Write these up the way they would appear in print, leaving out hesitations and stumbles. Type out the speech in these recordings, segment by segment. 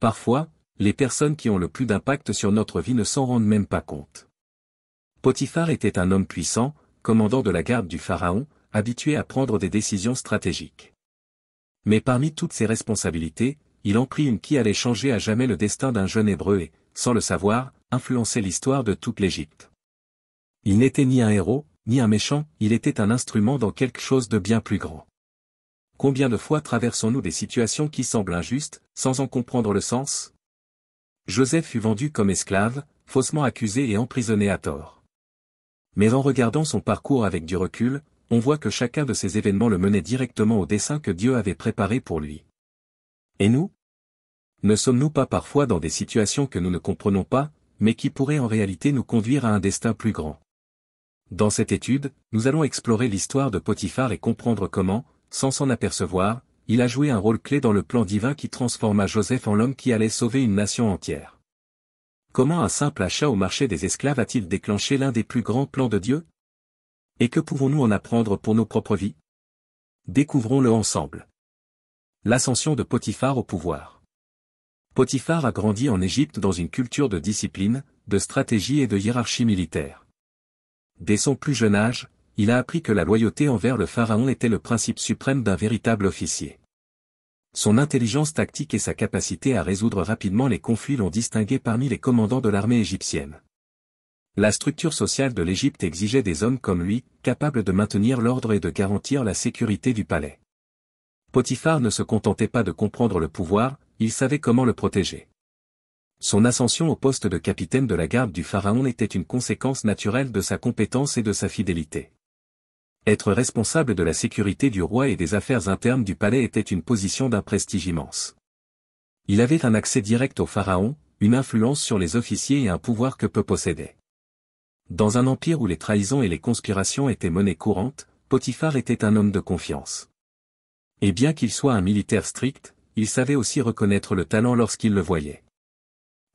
Parfois, les personnes qui ont le plus d'impact sur notre vie ne s'en rendent même pas compte. Potiphar était un homme puissant, commandant de la garde du Pharaon, habitué à prendre des décisions stratégiques. Mais parmi toutes ses responsabilités, il en prit une qui allait changer à jamais le destin d'un jeune Hébreu et, sans le savoir, influencer l'histoire de toute l'Égypte. Il n'était ni un héros, ni un méchant, il était un instrument dans quelque chose de bien plus grand. Combien de fois traversons-nous des situations qui semblent injustes, sans en comprendre le sens? Joseph fut vendu comme esclave, faussement accusé et emprisonné à tort. Mais en regardant son parcours avec du recul, on voit que chacun de ces événements le menait directement au dessein que Dieu avait préparé pour lui. Et nous? Ne sommes-nous pas parfois dans des situations que nous ne comprenons pas, mais qui pourraient en réalité nous conduire à un destin plus grand? Dans cette étude, nous allons explorer l'histoire de Potiphar et comprendre comment, sans s'en apercevoir, il a joué un rôle clé dans le plan divin qui transforma Joseph en l'homme qui allait sauver une nation entière. Comment un simple achat au marché des esclaves a-t-il déclenché l'un des plus grands plans de Dieu? Et que pouvons-nous en apprendre pour nos propres vies? Découvrons-le ensemble. L'ascension de Potiphar au pouvoir. Potiphar a grandi en Égypte dans une culture de discipline, de stratégie et de hiérarchie militaire. Dès son plus jeune âge, il a appris que la loyauté envers le pharaon était le principe suprême d'un véritable officier. Son intelligence tactique et sa capacité à résoudre rapidement les conflits l'ont distingué parmi les commandants de l'armée égyptienne. La structure sociale de l'Égypte exigeait des hommes comme lui, capables de maintenir l'ordre et de garantir la sécurité du palais. Potiphar ne se contentait pas de comprendre le pouvoir, il savait comment le protéger. Son ascension au poste de capitaine de la garde du pharaon était une conséquence naturelle de sa compétence et de sa fidélité. Être responsable de la sécurité du roi et des affaires internes du palais était une position d'un prestige immense. Il avait un accès direct au pharaon, une influence sur les officiers et un pouvoir que peu possédaient. Dans un empire où les trahisons et les conspirations étaient monnaie courante, Potiphar était un homme de confiance. Et bien qu'il soit un militaire strict, il savait aussi reconnaître le talent lorsqu'il le voyait.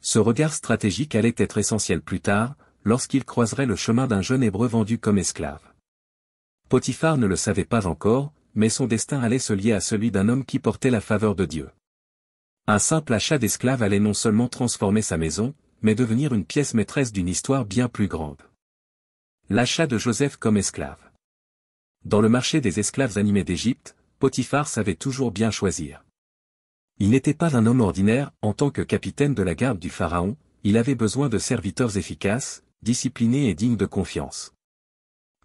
Ce regard stratégique allait être essentiel plus tard, lorsqu'il croiserait le chemin d'un jeune Hébreu vendu comme esclave. Potiphar ne le savait pas encore, mais son destin allait se lier à celui d'un homme qui portait la faveur de Dieu. Un simple achat d'esclaves allait non seulement transformer sa maison, mais devenir une pièce maîtresse d'une histoire bien plus grande. L'achat de Joseph comme esclave. Dans le marché des esclaves animés d'Égypte, Potiphar savait toujours bien choisir. Il n'était pas un homme ordinaire, en tant que capitaine de la garde du pharaon, il avait besoin de serviteurs efficaces, disciplinés et dignes de confiance.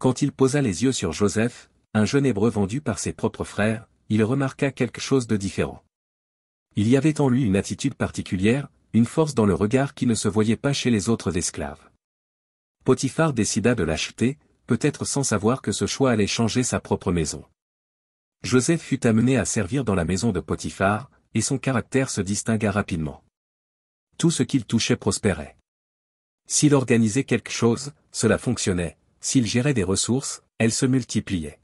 Quand il posa les yeux sur Joseph, un jeune Hébreu vendu par ses propres frères, il remarqua quelque chose de différent. Il y avait en lui une attitude particulière, une force dans le regard qui ne se voyait pas chez les autres esclaves. Potiphar décida de l'acheter, peut-être sans savoir que ce choix allait changer sa propre maison. Joseph fut amené à servir dans la maison de Potiphar, et son caractère se distingua rapidement. Tout ce qu'il touchait prospérait. S'il organisait quelque chose, cela fonctionnait, s'il gérait des ressources, elles se multipliaient.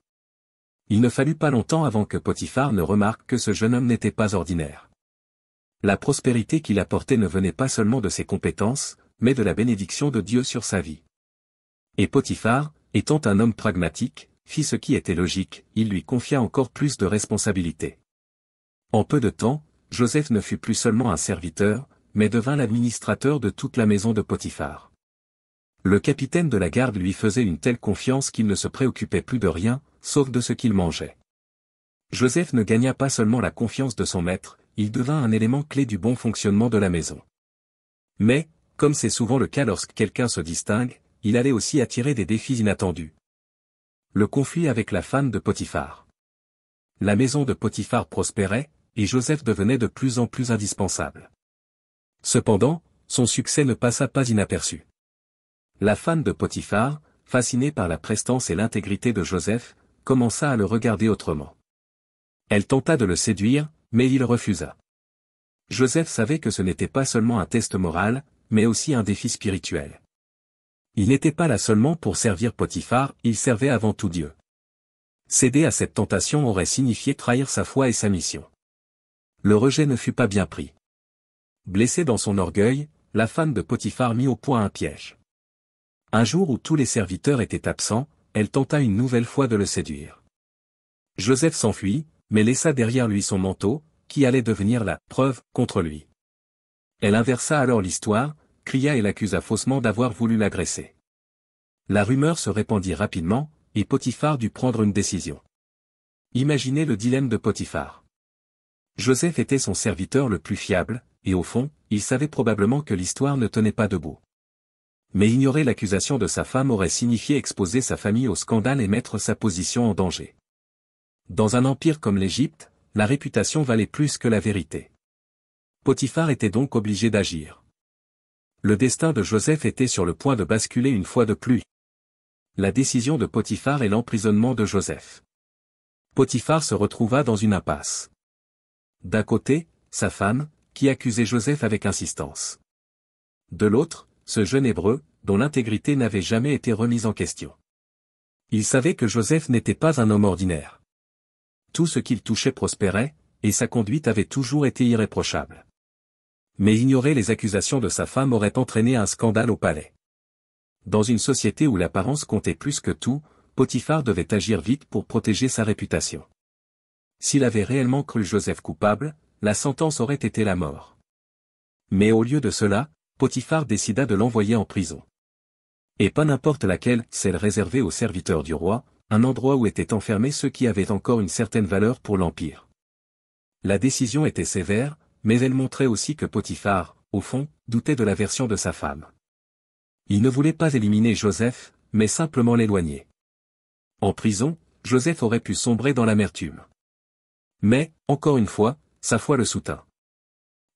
Il ne fallut pas longtemps avant que Potiphar ne remarque que ce jeune homme n'était pas ordinaire. La prospérité qu'il apportait ne venait pas seulement de ses compétences, mais de la bénédiction de Dieu sur sa vie. Et Potiphar, étant un homme pragmatique, fit ce qui était logique, il lui confia encore plus de responsabilités. En peu de temps, Joseph ne fut plus seulement un serviteur, mais devint l'administrateur de toute la maison de Potiphar. Le capitaine de la garde lui faisait une telle confiance qu'il ne se préoccupait plus de rien, sauf de ce qu'il mangeait. Joseph ne gagna pas seulement la confiance de son maître, il devint un élément clé du bon fonctionnement de la maison. Mais, comme c'est souvent le cas lorsque quelqu'un se distingue, il allait aussi attirer des défis inattendus. Le conflit avec la femme de Potiphar. La maison de Potiphar prospérait, et Joseph devenait de plus en plus indispensable. Cependant, son succès ne passa pas inaperçu. La femme de Potiphar, fascinée par la prestance et l'intégrité de Joseph, commença à le regarder autrement. Elle tenta de le séduire, mais il refusa. Joseph savait que ce n'était pas seulement un test moral, mais aussi un défi spirituel. Il n'était pas là seulement pour servir Potiphar, il servait avant tout Dieu. Céder à cette tentation aurait signifié trahir sa foi et sa mission. Le rejet ne fut pas bien pris. Blessée dans son orgueil, la femme de Potiphar mit au point un piège. Un jour où tous les serviteurs étaient absents, elle tenta une nouvelle fois de le séduire. Joseph s'enfuit, mais laissa derrière lui son manteau, qui allait devenir la preuve contre lui. Elle inversa alors l'histoire, cria et l'accusa faussement d'avoir voulu l'agresser. La rumeur se répandit rapidement, et Potiphar dut prendre une décision. Imaginez le dilemme de Potiphar. Joseph était son serviteur le plus fiable, et au fond, il savait probablement que l'histoire ne tenait pas debout. Mais ignorer l'accusation de sa femme aurait signifié exposer sa famille au scandale et mettre sa position en danger. Dans un empire comme l'Égypte, la réputation valait plus que la vérité. Potiphar était donc obligé d'agir. Le destin de Joseph était sur le point de basculer une fois de plus. La décision de Potiphar et l'emprisonnement de Joseph. Potiphar se retrouva dans une impasse. D'un côté, sa femme, qui accusait Joseph avec insistance. De l'autre, ce jeune Hébreu, dont l'intégrité n'avait jamais été remise en question. Il savait que Joseph n'était pas un homme ordinaire. Tout ce qu'il touchait prospérait, et sa conduite avait toujours été irréprochable. Mais ignorer les accusations de sa femme aurait entraîné un scandale au palais. Dans une société où l'apparence comptait plus que tout, Potiphar devait agir vite pour protéger sa réputation. S'il avait réellement cru Joseph coupable, la sentence aurait été la mort. Mais au lieu de cela, Potiphar décida de l'envoyer en prison. Et pas n'importe laquelle, celle réservée aux serviteurs du roi, un endroit où étaient enfermés ceux qui avaient encore une certaine valeur pour l'Empire. La décision était sévère, mais elle montrait aussi que Potiphar, au fond, doutait de la version de sa femme. Il ne voulait pas éliminer Joseph, mais simplement l'éloigner. En prison, Joseph aurait pu sombrer dans l'amertume. Mais, encore une fois, sa foi le soutint.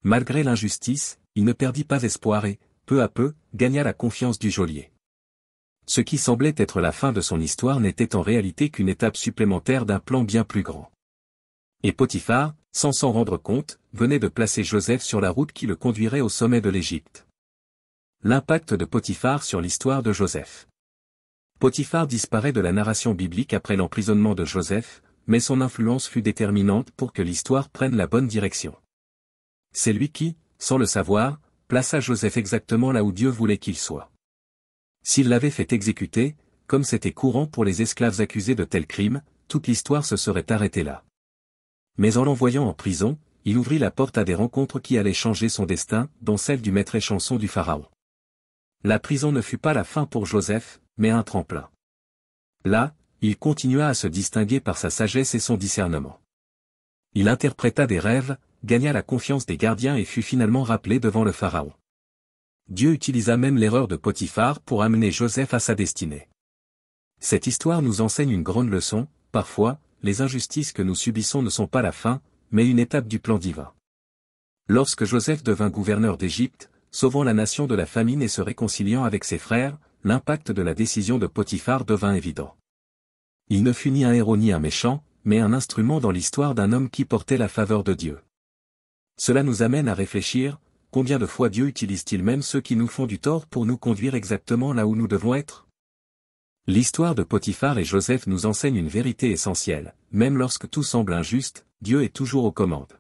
Malgré l'injustice, il ne perdit pas espoir et, peu à peu, gagna la confiance du geôlier. Ce qui semblait être la fin de son histoire n'était en réalité qu'une étape supplémentaire d'un plan bien plus grand. Et Potiphar, sans s'en rendre compte, venait de placer Joseph sur la route qui le conduirait au sommet de l'Égypte. L'impact de Potiphar sur l'histoire de Joseph. Potiphar disparaît de la narration biblique après l'emprisonnement de Joseph, mais son influence fut déterminante pour que l'histoire prenne la bonne direction. C'est lui qui, sans le savoir, plaça Joseph exactement là où Dieu voulait qu'il soit. S'il l'avait fait exécuter, comme c'était courant pour les esclaves accusés de tels crimes, toute l'histoire se serait arrêtée là. Mais en l'envoyant en prison, il ouvrit la porte à des rencontres qui allaient changer son destin, dont celle du maître échanson du Pharaon. La prison ne fut pas la fin pour Joseph, mais un tremplin. Là, il continua à se distinguer par sa sagesse et son discernement. Il interpréta des rêves, gagna la confiance des gardiens et fut finalement rappelé devant le Pharaon. Dieu utilisa même l'erreur de Potiphar pour amener Joseph à sa destinée. Cette histoire nous enseigne une grande leçon, parfois, les injustices que nous subissons ne sont pas la fin, mais une étape du plan divin. Lorsque Joseph devint gouverneur d'Égypte, sauvant la nation de la famine et se réconciliant avec ses frères, l'impact de la décision de Potiphar devint évident. Il ne fut ni un héros ni un méchant, mais un instrument dans l'histoire d'un homme qui portait la faveur de Dieu. Cela nous amène à réfléchir, combien de fois Dieu utilise-t-il même ceux qui nous font du tort pour nous conduire exactement là où nous devons être ? L'histoire de Potiphar et Joseph nous enseigne une vérité essentielle, même lorsque tout semble injuste, Dieu est toujours aux commandes.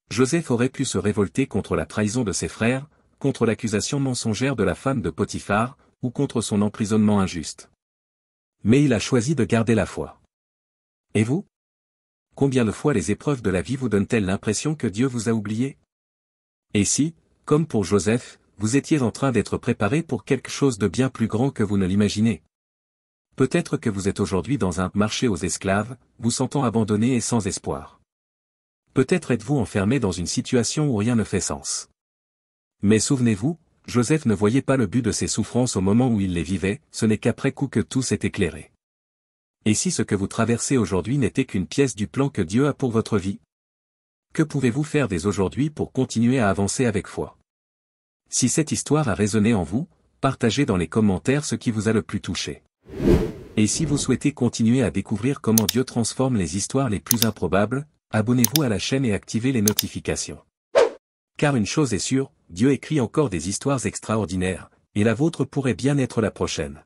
Joseph aurait pu se révolter contre la trahison de ses frères, contre l'accusation mensongère de la femme de Potiphar, ou contre son emprisonnement injuste. Mais il a choisi de garder la foi. Et vous ? Combien de fois les épreuves de la vie vous donnent-elles l'impression que Dieu vous a oublié ? Et si, comme pour Joseph, vous étiez en train d'être préparé pour quelque chose de bien plus grand que vous ne l'imaginez ? Peut-être que vous êtes aujourd'hui dans un marché aux esclaves, vous sentant abandonné et sans espoir. Peut-être êtes-vous enfermé dans une situation où rien ne fait sens. Mais souvenez-vous, Joseph ne voyait pas le but de ses souffrances au moment où il les vivait, ce n'est qu'après coup que tout s'est éclairé. Et si ce que vous traversez aujourd'hui n'était qu'une pièce du plan que Dieu a pour votre vie ? Que pouvez-vous faire dès aujourd'hui pour continuer à avancer avec foi ? Si cette histoire a résonné en vous, partagez dans les commentaires ce qui vous a le plus touché. Et si vous souhaitez continuer à découvrir comment Dieu transforme les histoires les plus improbables, abonnez-vous à la chaîne et activez les notifications. Car une chose est sûre, Dieu écrit encore des histoires extraordinaires, et la vôtre pourrait bien être la prochaine.